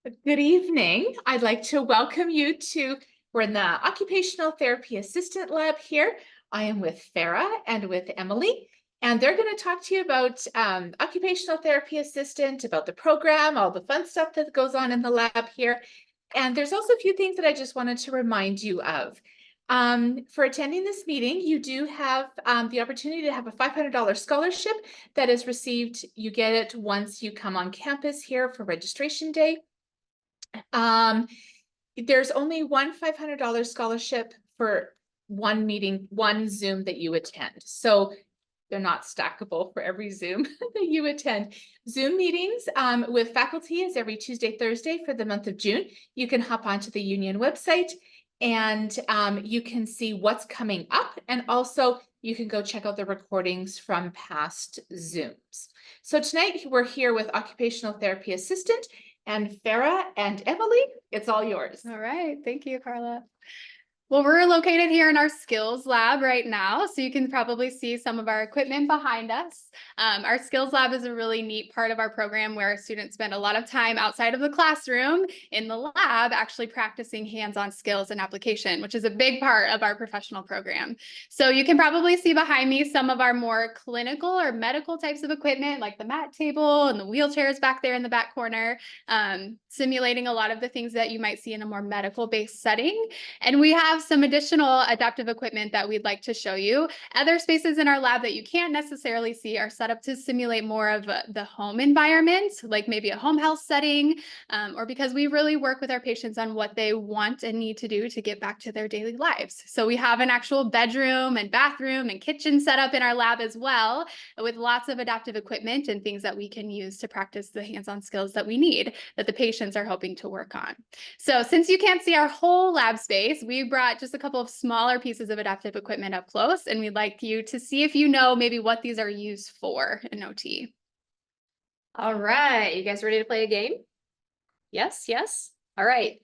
Good evening. I'd like to welcome you we're in the Occupational Therapy Assistant Lab here. I am with Farah and with Emily, and they're going to talk to you about Occupational Therapy Assistant, about the program, all the fun stuff that goes on in the lab here. And there's also a few things that I just wanted to remind you of. For attending this meeting, you do have the opportunity to have a $500 scholarship that is received. You get it once you come on campus here for registration day. There's only one $500 scholarship for one meeting, one Zoom that you attend. So they're not stackable for every Zoom that you attend. Zoom meetings with faculty is every Tuesday, Thursday for the month of June. You can hop onto the Union website and you can see what's coming up. And also you can go check out the recordings from past Zooms. So tonight we're here with Occupational Therapy Assistant and Farah and Emily. It's all yours. All right. Thank you, Carla. Well, we're located here in our skills lab right now, so you can probably see some of our equipment behind us. Our skills lab is a really neat part of our program where students spend a lot of time outside of the classroom in the lab actually practicing hands-on skills and application, which is a big part of our professional program. So you can probably see behind me some of our more clinical or medical types of equipment, like the mat table and the wheelchairs back there in the back corner, simulating a lot of the things that you might see in a more medical-based setting. And we have some additional adaptive equipment that we'd like to show you. Other spaces in our lab that you can't necessarily see are set up to simulate more of the home environment, like maybe a home health setting, or because we really work with our patients on what they want and need to do to get back to their daily lives. So we have an actual bedroom and bathroom and kitchen set up in our lab as well, with lots of adaptive equipment and things that we can use to practice the hands-on skills that we need, that the patients are hoping to work on. So since you can't see our whole lab space, we brought just a couple of smaller pieces of adaptive equipment up close, and we'd like you to see if you know maybe what these are used for in OT. All right, you guys ready to play a game? Yes, yes. All right.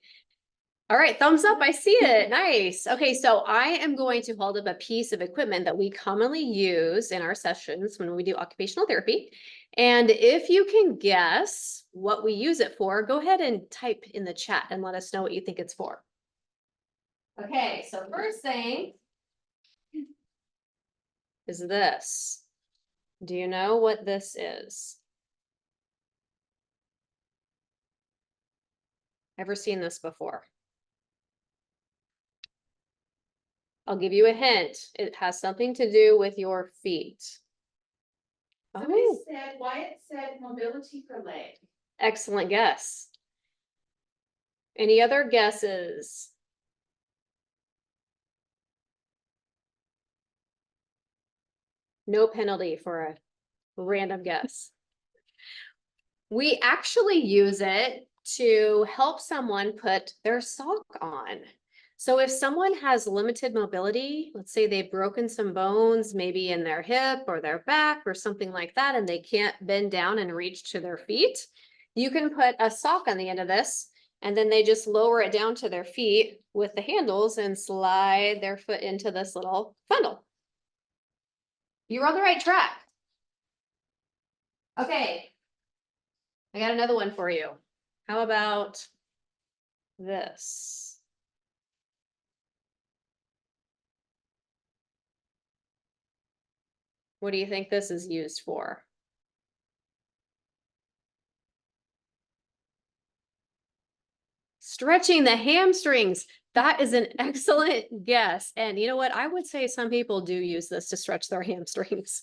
All right, thumbs up, I see it. Nice. Okay, so I am going to hold up a piece of equipment that we commonly use in our sessions when we do occupational therapy. And if you can guess what we use it for, go ahead and type in the chat and let us know what you think it's for. Okay, so first thing is this. Do you know what this is? Ever seen this before? I'll give you a hint. It has something to do with your feet. Wyatt said mobility for leg. Excellent guess. Any other guesses? No penalty for a random guess. We actually use it to help someone put their sock on. So if someone has limited mobility, let's say they've broken some bones, maybe in their hip or their back or something like that, and they can't bend down and reach to their feet, you can put a sock on the end of this, and then they just lower it down to their feet with the handles and slide their foot into this little funnel. You're on the right track. Okay, I got another one for you. How about this? What do you think this is used for? Stretching the hamstrings. That is an excellent guess. And you know what? I would say some people do use this to stretch their hamstrings.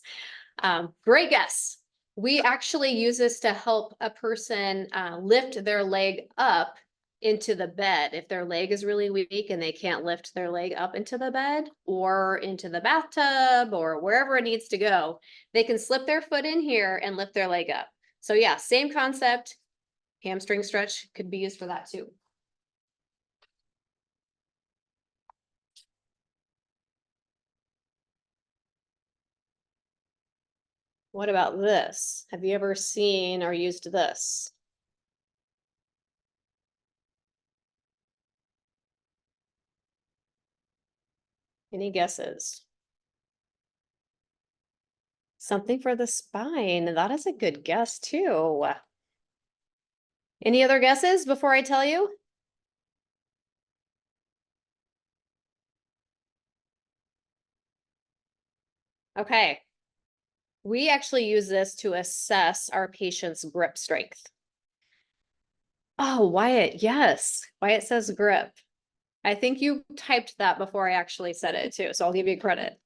Great guess. We actually use this to help a person lift their leg up into the bed. If their leg is really weak and they can't lift their leg up into the bed or into the bathtub or wherever it needs to go, they can slip their foot in here and lift their leg up. So yeah, same concept. Hamstring stretch could be used for that too. What about this? Have you ever seen or used this? Any guesses? Something for the spine. That is a good guess too. Any other guesses before I tell you? Okay. We actually use this to assess our patient's grip strength. Oh, Wyatt, yes. Wyatt says grip. I think you typed that before I actually said it too, so I'll give you credit.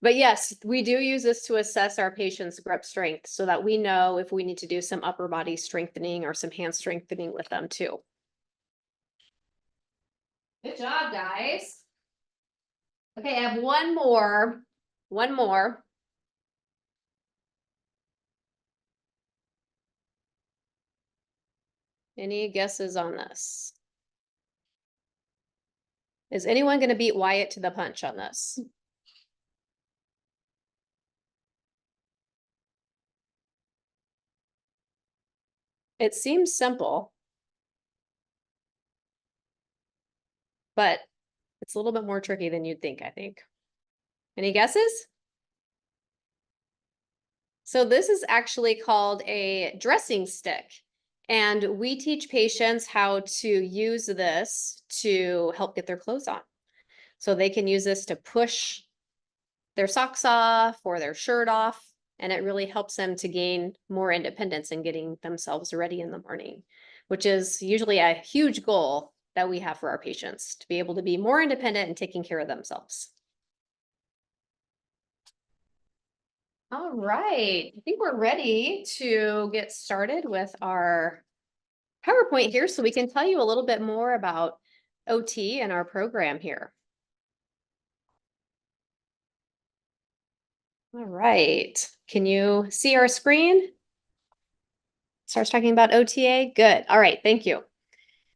But yes, we do use this to assess our patient's grip strength so that we know if we need to do some upper body strengthening or some hand strengthening with them too. Good job, guys. Okay, I have one more. One more. Any guesses on this? Is anyone going to beat Wyatt to the punch on this? It seems simple, but it's a little bit more tricky than you'd think, I think. Any guesses? So this is actually called a dressing stick. And we teach patients how to use this to help get their clothes on. So they can use this to push their socks off or their shirt off. And it really helps them to gain more independence in getting themselves ready in the morning, which is usually a huge goal that we have for our patients, to be able to be more independent and taking care of themselves. All right, I think we're ready to get started with our PowerPoint here so we can tell you a little bit more about OT and our program here. All right, can you see our screen? Starts talking about OTA? Good. All right, thank you.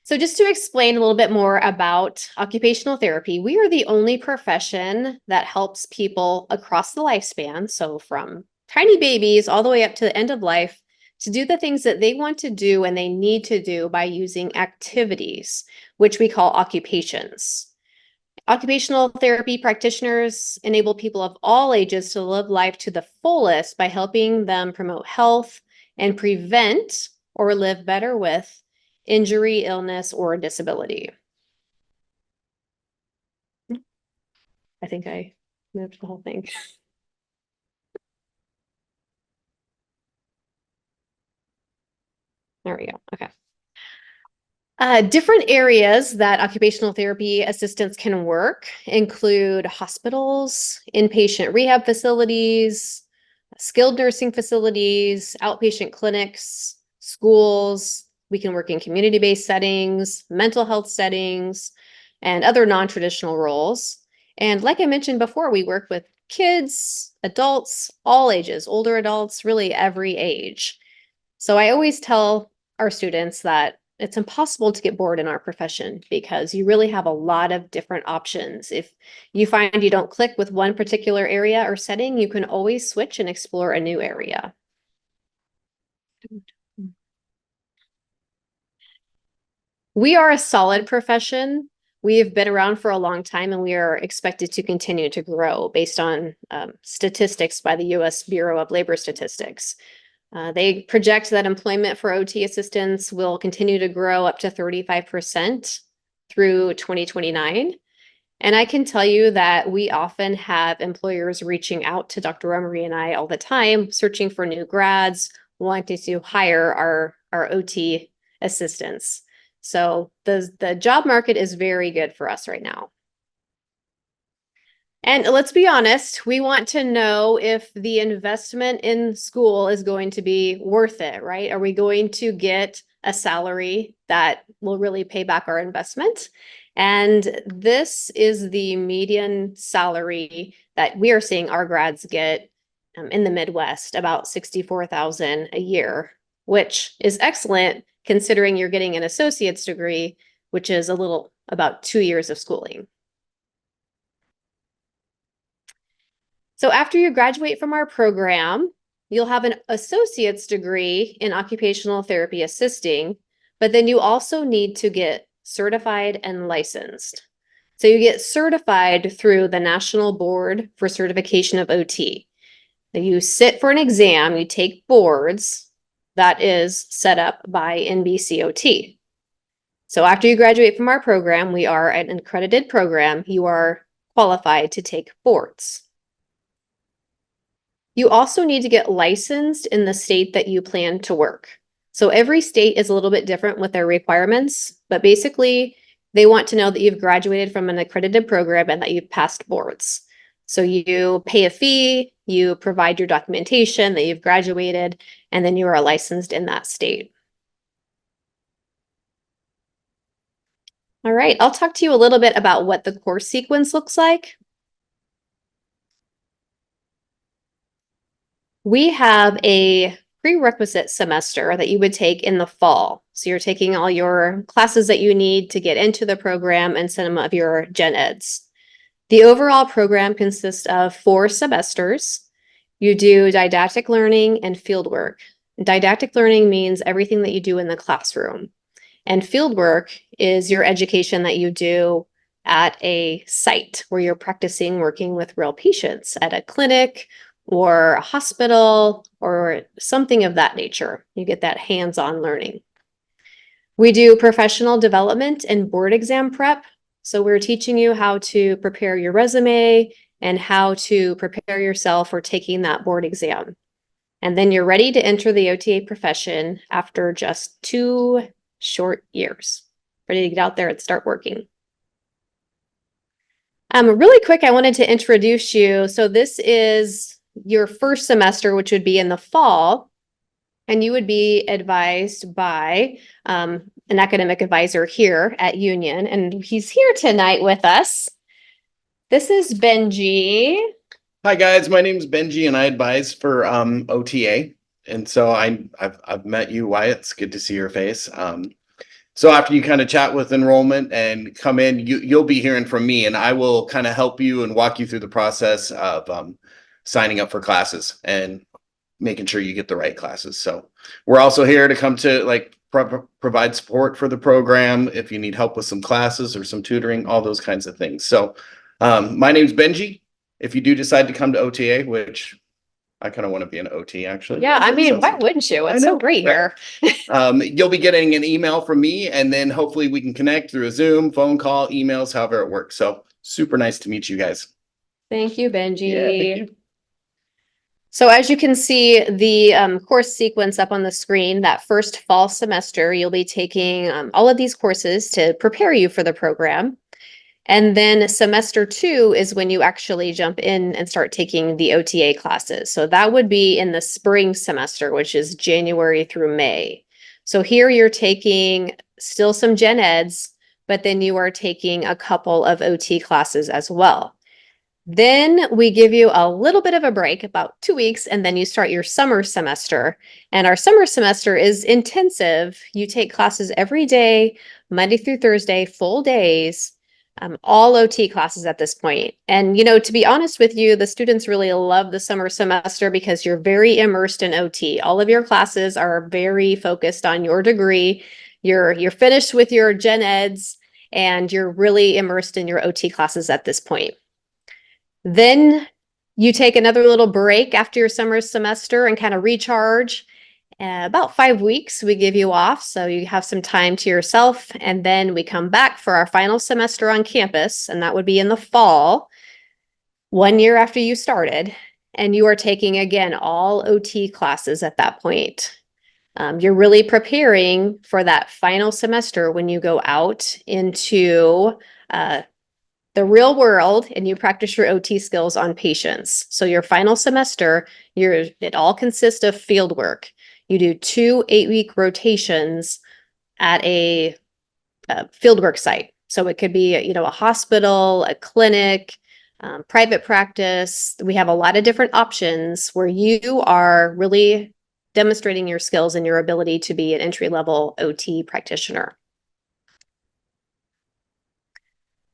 So just to explain a little bit more about occupational therapy, we are the only profession that helps people across the lifespan, so from tiny babies all the way up to the end of life, to do the things that they want to do and they need to do by using activities, which we call occupations. Occupational therapy practitioners enable people of all ages to live life to the fullest by helping them promote health and prevent or live better with injury, illness, or disability. I think I moved the whole thing. There we go. Okay. Different areas that occupational therapy assistants can work include hospitals, inpatient rehab facilities, skilled nursing facilities, outpatient clinics, schools. We can work in community-based settings, mental health settings, and other non-traditional roles. And like I mentioned before, we work with kids, adults, all ages, older adults, really every age. So I always tell our students that it's impossible to get bored in our profession because you really have a lot of different options. If you find you don't click with one particular area or setting, you can always switch and explore a new area. We are a solid profession. We have been around for a long time and we are expected to continue to grow based on statistics by the US Bureau of Labor Statistics. They project that employment for OT assistants will continue to grow up to 35% through 2029. And I can tell you that we often have employers reaching out to Dr. Romery and I all the time, searching for new grads, wanting to hire our OT assistants. So the job market is very good for us right now. And let's be honest, we want to know if the investment in school is going to be worth it, right? Are we going to get a salary that will really pay back our investment? And this is the median salary that we are seeing our grads get in the Midwest, about $64,000 a year, which is excellent considering you're getting an associate's degree, which is about 2 years of schooling. So after you graduate from our program, you'll have an associate's degree in occupational therapy assisting, but then you also need to get certified and licensed. So you get certified through the National Board for Certification of OT. You sit for an exam, you take boards, that is set up by NBCOT. So after you graduate from our program, we are an accredited program. You are qualified to take boards. You also need to get licensed in the state that you plan to work. So every state is a little bit different with their requirements, but basically they want to know that you've graduated from an accredited program and that you've passed boards. So you pay a fee, you provide your documentation that you've graduated, and then you are licensed in that state. All right, I'll talk to you a little bit about what the course sequence looks like. We have a prerequisite semester that you would take in the fall. So you're taking all your classes that you need to get into the program and some of your gen eds. The overall program consists of 4 semesters. You do didactic learning and fieldwork. Didactic learning means everything that you do in the classroom. And fieldwork is your education that you do at a site where you're practicing working with real patients at a clinic or a hospital or something of that nature. You get that hands-on learning. We do professional development and board exam prep. So we're teaching you how to prepare your resume and how to prepare yourself for taking that board exam. And then you're ready to enter the OTA profession after just 2 short years. Ready to get out there and start working. Really quick, I wanted to introduce you. So this is your first semester, which would be in the fall, and you would be advised by an academic advisor here at Union, and he's here tonight with us. This is Benji. Hi guys, my name is Benji and I advise for OTA. And so I've met you, Wyatt. It's good to see your face. So after you kind of chat with enrollment and come in, you'll be hearing from me, and I will kind of help you and walk you through the process of signing up for classes and making sure you get the right classes. So we're also here to come to like provide support for the program if you need help with some classes or some tutoring, all those kinds of things. So my name's Benji. If you do decide to come to OTA, which I kind of want to be an OT actually. Yeah, I mean, why wouldn't you? It's so great here. You'll be getting an email from me, and then hopefully we can connect through a Zoom, phone call, emails, however it works. So super nice to meet you guys. Thank you, Benji. Yeah, thank you. So as you can see the course sequence up on the screen, that first fall semester, you'll be taking all of these courses to prepare you for the program. And then semester 2 is when you actually jump in and start taking the OTA classes. So that would be in the spring semester, which is January through May. So here you're taking still some gen eds, but then you are taking a couple of OT classes as well. Then we give you a little bit of a break, about 2 weeks, and then you start your summer semester. And our summer semester is intensive. You take classes every day, Monday through Thursday, full days. All OT classes at this point. And, you know, to be honest with you, the students really love the summer semester because you're very immersed in OT. All of your classes are very focused on your degree. You're finished with your gen eds and you're really immersed in your OT classes at this point. Then you take another little break after your summer semester and kind of recharge. About 5 weeks we give you off, so you have some time to yourself, and then we come back for our final semester on campus, and that would be in the fall, 1 year after you started, and you are taking again all OT classes at that point. You're really preparing for that final semester when you go out into the real world and you practice your OT skills on patients. So your final semester, it all consists of field work. You do 2 8-week rotations at a fieldwork site. So it could be, you know, a hospital, a clinic, private practice. We have a lot of different options where you are really demonstrating your skills and your ability to be an entry-level OT practitioner.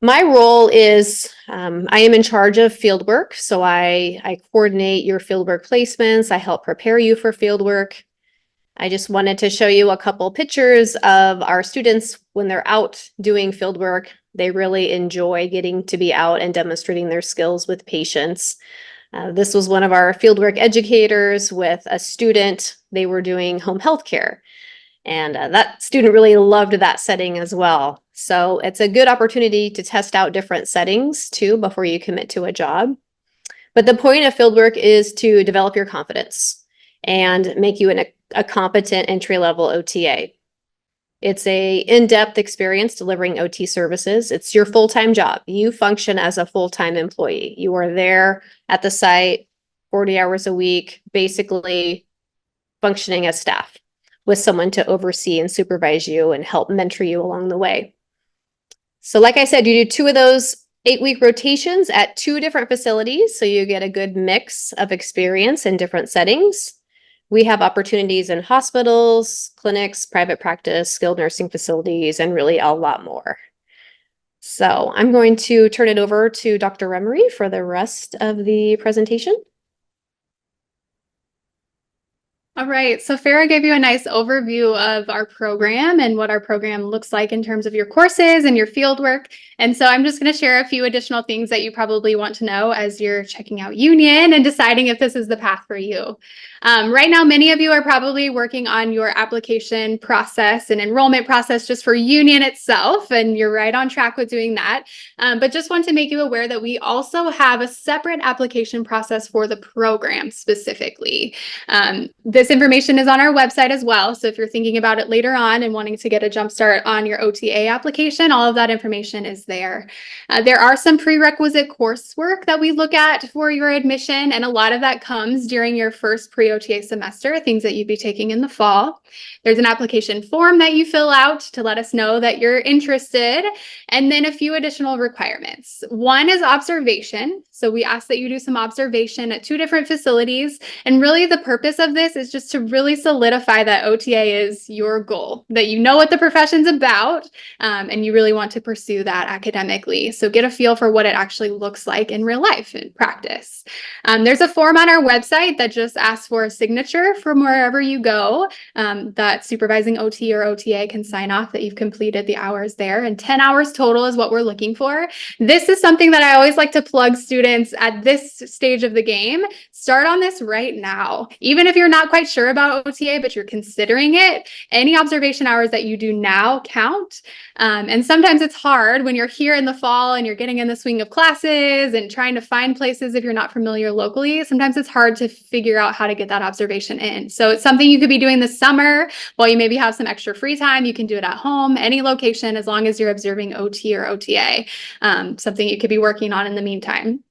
My role is I am in charge of fieldwork. So I coordinate your fieldwork placements. I help prepare you for fieldwork. I just wanted to show you a couple pictures of our students when they're out doing field work. They really enjoy getting to be out and demonstrating their skills with patients. This was one of our fieldwork educators with a student. They were doing home health care. And that student really loved that setting as well. So it's a good opportunity to test out different settings too before you commit to a job. But the point of fieldwork is to develop your confidence and make you a competent entry-level OTA. It's a in-depth experience delivering OT services. It's your full-time job. You function as a full-time employee. You are there at the site 40 hours a week, basically functioning as staff with someone to oversee and supervise you and help mentor you along the way. So like I said, you do 2 of those 8-week rotations at 2 different facilities, so you get a good mix of experience in different settings. We have opportunities in hospitals, clinics, private practice, skilled nursing facilities, and really a lot more. So I'm going to turn it over to Dr. Remery for the rest of the presentation. All right, so Farah gave you a nice overview of our program and what our program looks like in terms of your courses and your field work. And so I'm just going to share a few additional things that you probably want to know as you're checking out Union and deciding if this is the path for you. Right now, many of you are probably working on your application process and enrollment process just for Union itself, and you're right on track with doing that. But just want to make you aware that we also have a separate application process for the program specifically. This information is on our website as well. So if you're thinking about it later on and wanting to get a jump start on your OTA application, all of that information is there. There are some prerequisite coursework that we look at for your admission, and a lot of that comes during your first pre-OTA semester, things that you'd be taking in the fall. There's an application form that you fill out to let us know that you're interested, and then a few additional requirements. One is observation. So we ask that you do some observation at 2 different facilities. And really the purpose of this is just to really solidify that OTA is your goal, that you know what the profession's about, and you really want to pursue that academically. So get a feel for what it actually looks like in real life and practice. There's a form on our website that just asks for a signature from wherever you go, that supervising OT or OTA can sign off that you've completed the hours there, and 10 hours total is what we're looking for. This is something that I always like to plug students at this stage of the game. Start on this right now. Even if you're not quite sure about OTA, but you're considering it, any observation hours that you do now count. And sometimes it's hard when you're here in the fall and you're getting in the swing of classes and trying to find places if you're not familiar locally. Sometimes it's hard to figure out how to get that observation in. So it's something you could be doing this summer while you maybe have some extra free time. You can do it at home, any location, as long as you're observing OT or OTA, something you could be working on in the meantime.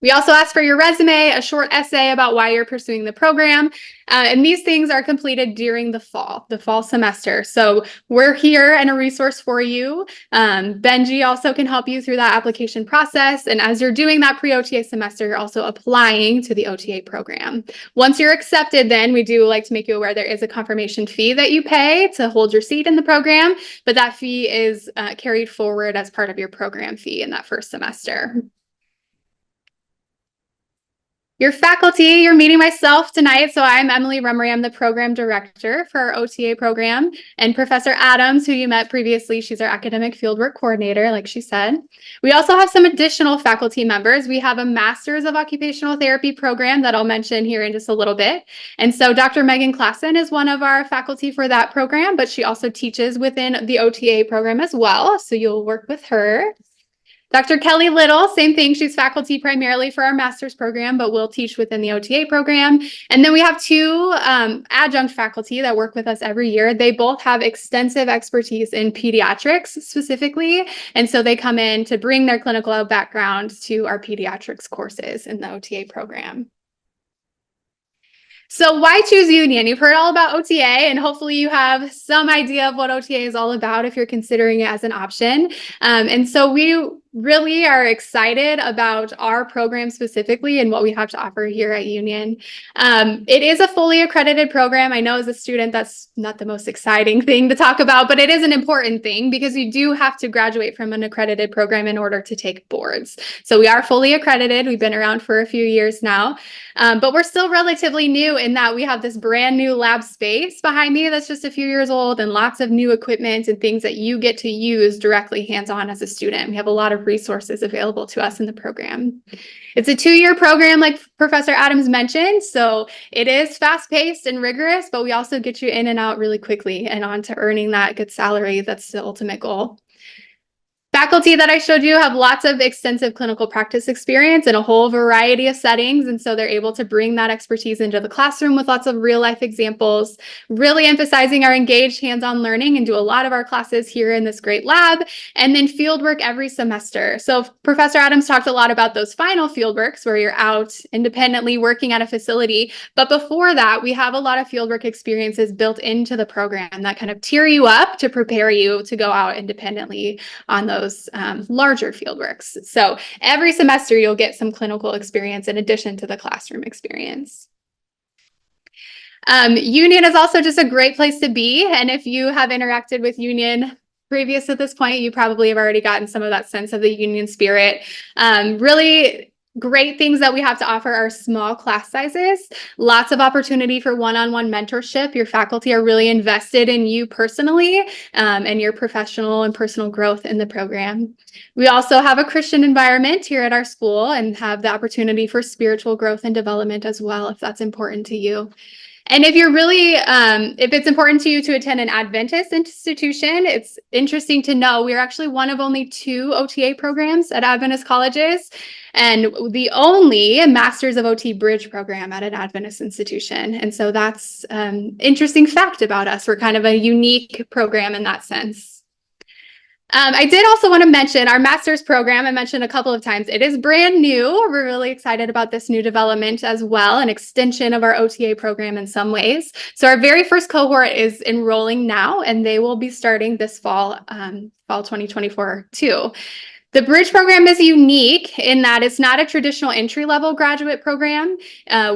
We also ask for your resume, a short essay about why you're pursuing the program. And these things are completed during the fall semester. So we're here and a resource for you. Benji also can help you through that application process. And as you're doing that pre-OTA semester, you're also applying to the OTA program. Once you're accepted, then we do like to make you aware there is a confirmation fee that you pay to hold your seat in the program, but that fee is carried forward as part of your program fee in that first semester. Your faculty, you're meeting myself tonight. So I'm Emily Remery. I'm the program director for our OTA program, and Professor Adams, who you met previously, she's our academic fieldwork coordinator, like she said. We also have some additional faculty members. We have a Master's of Occupational Therapy program that I'll mention here in just a little bit. And so Dr. Megan Klassen is one of our faculty for that program, but she also teaches within the OTA program as well. So you'll work with her. Dr. Kelly Little, same thing. She's faculty primarily for our master's program, but will teach within the OTA program. And then we have 2 adjunct faculty that work with us every year. They both have extensive expertise in pediatrics specifically. And so they come in to bring their clinical background to our pediatrics courses in the OTA program. So why choose Union? You've heard all about OTA, and hopefully you have some idea of what OTA is all about if you're considering it as an option. And so we really are excited about our program specifically and what we have to offer here at Union. It is a fully accredited program. I know as a student, that's not the most exciting thing to talk about, but it is an important thing because you do have to graduate from an accredited program in order to take boards. So we are fully accredited. We've been around for a few years now, but we're still relatively new in that we have this brand new lab space behind me that's just a few years old, and lots of new equipment and things that you get to use directly hands-on as a student. We have a lot of of resources available to us in the program. It's a 2-year program, like Professor Adams mentioned, so it is fast-paced and rigorous, but we also get you in and out really quickly and on to earning that good salary. That's the ultimate goal. Faculty that I showed you have lots of extensive clinical practice experience in a whole variety of settings, and so they're able to bring that expertise into the classroom with lots of real-life examples, really emphasizing our engaged hands-on learning, and do a lot of our classes here in this great lab, and then field work every semester. So Professor Adams talked a lot about those final field works where you're out independently working at a facility, but before that, we have a lot of fieldwork experiences built into the program that kind of tier you up to prepare you to go out independently on those larger fieldworks. So every semester you'll get some clinical experience in addition to the classroom experience. Union is also just a great place to be. And if you have interacted with Union previous at this point, you probably have already gotten some of that sense of the Union spirit. Really great things that we have to offer are small class sizes, lots of opportunity for one-on-one mentorship. Your faculty are really invested in you personally and your professional and personal growth in the program. We also have a Christian environment here at our school and have the opportunity for spiritual growth and development as well, if that's important to you. And if you're really, if it's important to you to attend an Adventist institution, it's interesting to know we're actually one of only 2 OTA programs at Adventist colleges, and the only Masters of OT Bridge program at an Adventist institution. And so that's an interesting fact about us. We're kind of a unique program in that sense. I did also want to mention our master's program. I mentioned a couple of times. It is brand new. We're really excited about this new development as well, an extension of our OTA program in some ways. So our very first cohort is enrolling now, and they will be starting this fall 2024 too. The Bridge program is unique in that it's not a traditional entry-level graduate program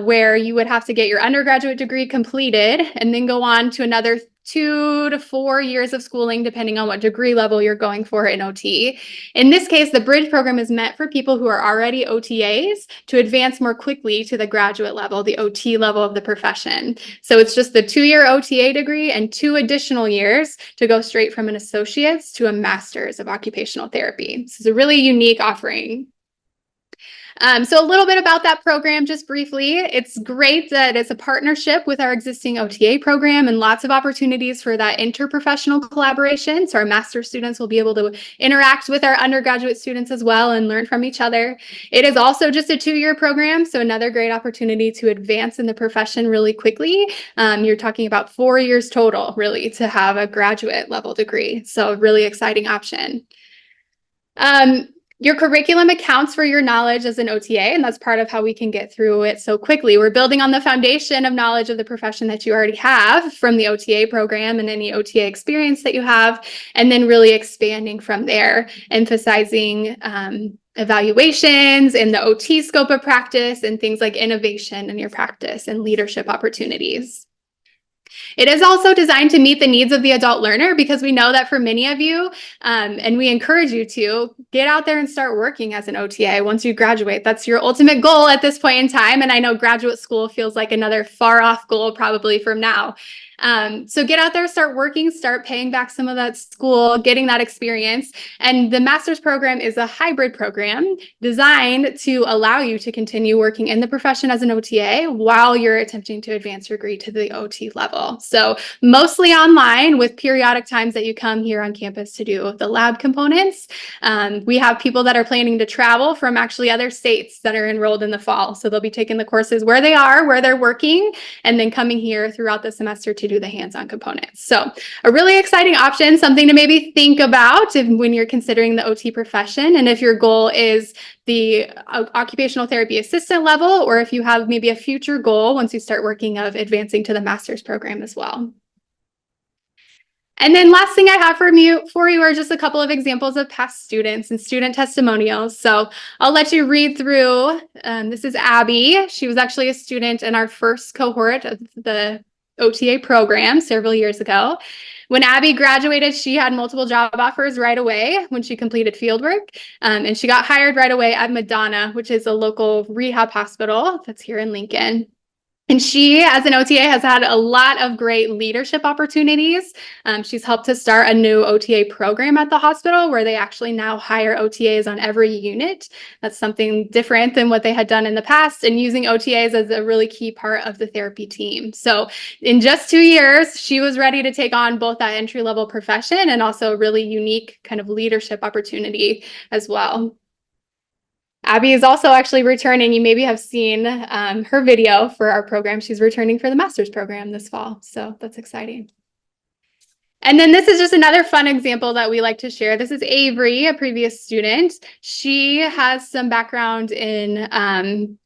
where you would have to get your undergraduate degree completed and then go on to another 2 to 4 years of schooling, depending on what degree level you're going for in OT. In this case, the Bridge program is meant for people who are already OTAs to advance more quickly to the graduate level, the OT level of the profession. So it's just the 2-year OTA degree and 2 additional years to go straight from an associate's to a master's of occupational therapy. This is a really unique offering. So a little bit about that program, just briefly. It's great that it's a partnership with our existing OTA program and lots of opportunities for that interprofessional collaboration. So our master's students will be able to interact with our undergraduate students as well and learn from each other. It is also just a 2-year program, so another great opportunity to advance in the profession really quickly. You're talking about 4 years total, really, to have a graduate level degree. So a really exciting option. Your curriculum accounts for your knowledge as an OTA, and that's part of how we can get through it so quickly. We're building on the foundation of knowledge of the profession that you already have from the OTA program and any OTA experience that you have, and then really expanding from there, emphasizing evaluations in the OT scope of practice and things like innovation in your practice and leadership opportunities. It is also designed to meet the needs of the adult learner because we know that for many of you, and we encourage you to get out there and start working as an OTA once you graduate. That's your ultimate goal at this point in time. And I know graduate school feels like another far off goal probably from now. So get out there, start working, start paying back some of that school, getting that experience. And the master's program is a hybrid program designed to allow you to continue working in the profession as an OTA while you're attempting to advance your degree to the OT level. So mostly online with periodic times that you come here on campus to do the lab components. We have people that are planning to travel from actually other states that are enrolled in the fall. So they'll be taking the courses where they are, where they're working, and then coming here throughout the semester to do the hands-on components. So a really exciting option, something to maybe think about when you're considering the OT profession. And if your goal is the occupational therapy assistant level, or if you have maybe a future goal once you start working of advancing to the master's program as well. And then last thing I have for you are just a couple of examples of past students and student testimonials. So I'll let you read through. This is Abby. She was actually a student in our first cohort of the OTA program several years ago. When Abby graduated, she had multiple job offers right away when she completed fieldwork, and she got hired right away at Madonna, which is a local rehab hospital that's here in Lincoln. And she, as an OTA, has had a lot of great leadership opportunities. She's helped to start a new OTA program at the hospital where they actually now hire OTAs on every unit. That's something different than what they had done in the past, and using OTAs as a really key part of the therapy team. So in just 2 years, she was ready to take on both that entry-level profession and also a really unique kind of leadership opportunity as well. Abby is also actually returning. You maybe have seen her video for our program. She's returning for the master's program this fall. So that's exciting. And then this is just another fun example that we like to share. This is Avery, a previous student. She has some background in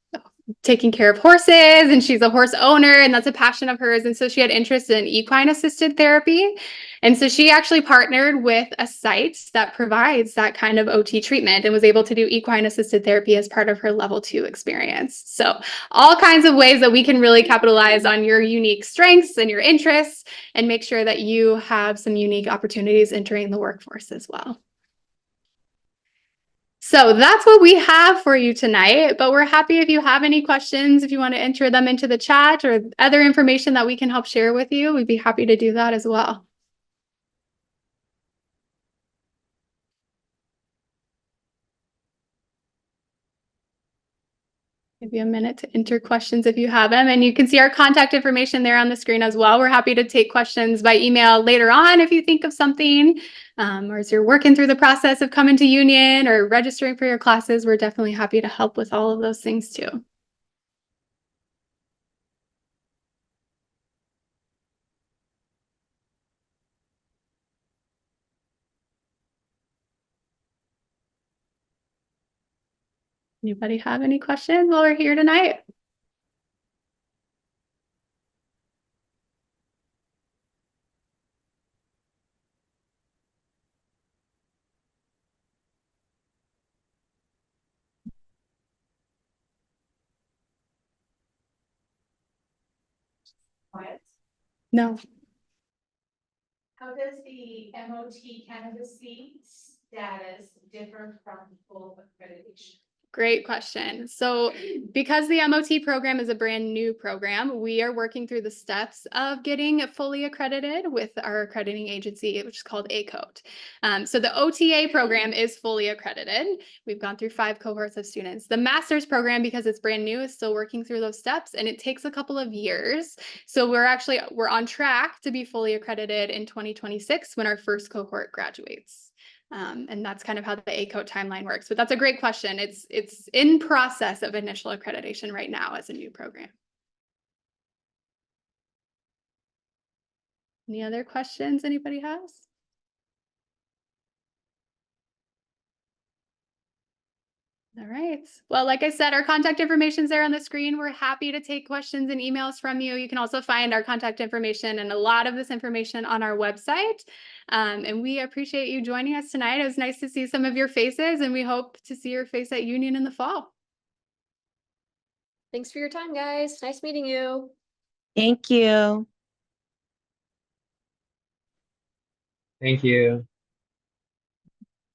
taking care of horses, and she's a horse owner, and that's a passion of hers. And so she had interest in equine assisted therapy. And so she actually partnered with a site that provides that kind of OT treatment and was able to do equine assisted therapy as part of her level 2 experience. So all kinds of ways that we can really capitalize on your unique strengths and your interests and make sure that you have some unique opportunities entering the workforce as well. So that's what we have for you tonight, but we're happy if you have any questions, if you want to enter them into the chat or other information that we can help share with you, we'd be happy to do that as well. Give you a minute to enter questions if you have them, and you can see our contact information there on the screen as well. We're happy to take questions by email later on if you think of something, or as you're working through the process of coming to Union or registering for your classes, we're definitely happy to help with all of those things too. Anybody have any questions while we're here tonight? No. How does the MOT candidacy status differ from full accreditation? Great question. So because the MOT program is a brand new program, we are working through the steps of getting fully accredited with our accrediting agency, which is called ACOT. So the OTA program is fully accredited. We've gone through 5 cohorts of students. The master's program, because it's brand new, is still working through those steps, and it takes a couple of years. So we're on track to be fully accredited in 2026 when our first cohort graduates. And that's kind of how the ACOT timeline works. But that's a great question. It's in process of initial accreditation right now as a new program. Any other questions anybody has? All right. Well, like I said, our contact information is there on the screen. We're happy to take questions and emails from you. You can also find our contact information and a lot of this information on our website. And we appreciate you joining us tonight. It was nice to see some of your faces, and we hope to see your face at Union in the fall. Thanks for your time, guys. Nice meeting you. Thank you. Thank you.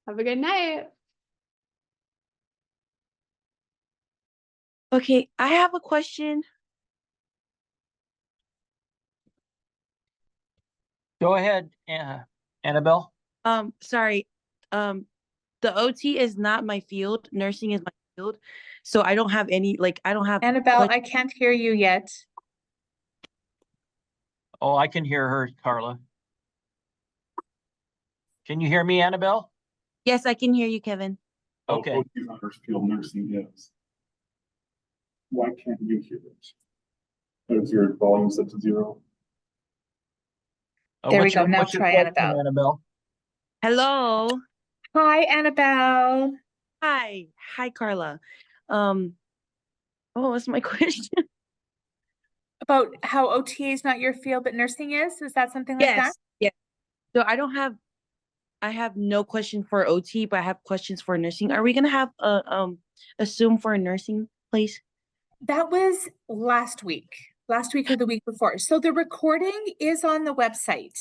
Have a good night. Okay, I have a question. Go ahead, Annabelle. Sorry. The OT is not my field. Nursing is my field. So I don't have any, I don't have. Annabelle, I can't hear you yet. Oh, I can hear her, Carla. Can you hear me, Annabelle? Yes, I can hear you, Kevin. Okay. OT is not her field, nursing is. Why can't you hear it? Is your volume set to 0? There we What's go. your- Now what's your try question, Annabelle. Annabelle. Hello. Hi, Annabelle. Hi. Hi, Carla. What was my question? About how OTA is not your field, but nursing is? Is that something like that? Yes. Yes. So I have no question for OT, but I have questions for nursing. Are we gonna have a Zoom for nursing, please? That was last week or the week before. So the recording is on the website.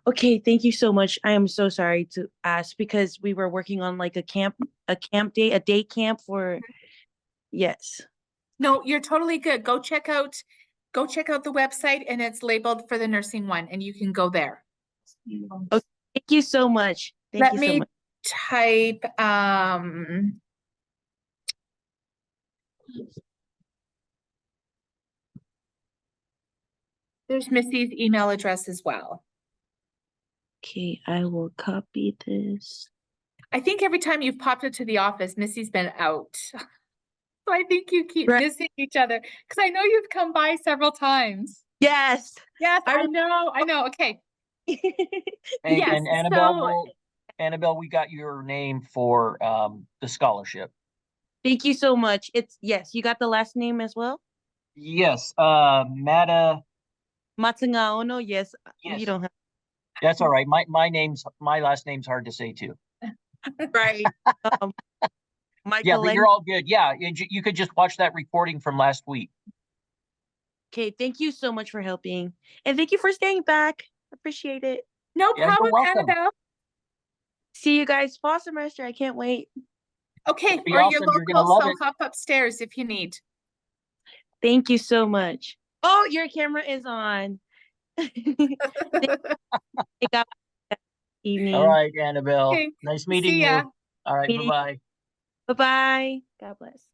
Okay, thank you so much. I am so sorry to ask because we were working on a day camp for, yes. No, you're totally good. Go check out the website and it's labeled for the nursing one and you can go there. Thank you so much. Thank Let you so me much. type, there's Missy's email address as well. Okay, I will copy this. I think every time you've popped into the office, Missy's been out. So I think you keep Right. missing each other because I know you've come by several times. Yes. Yes, I I know. Okay. And, Yes, and Annabelle, so- Annabelle, we got your name for the scholarship. Thank you so much. Yes, you got the last name as well? Yes, Mata, Matsugaono, yes, yes, you don't have. that's all right. My last name's hard to say too. Right. Um, Yeah, Michael, but you're all good. Yeah, you could just watch that recording from last week. okay, thank you so much for helping. And thank you for staying back. Appreciate it. No Yeah, you're problem, welcome. Annabelle. See you guys fall semester. I can't wait. Okay, Be or you're awesome. You're gonna local, love so it. hop upstairs if you need. Thank you so much. Oh, your camera is on. It got evening. All right, Annabelle. Okay, Nice meeting see you. ya. All right, Meeting- bye-bye. Bye-bye. God bless.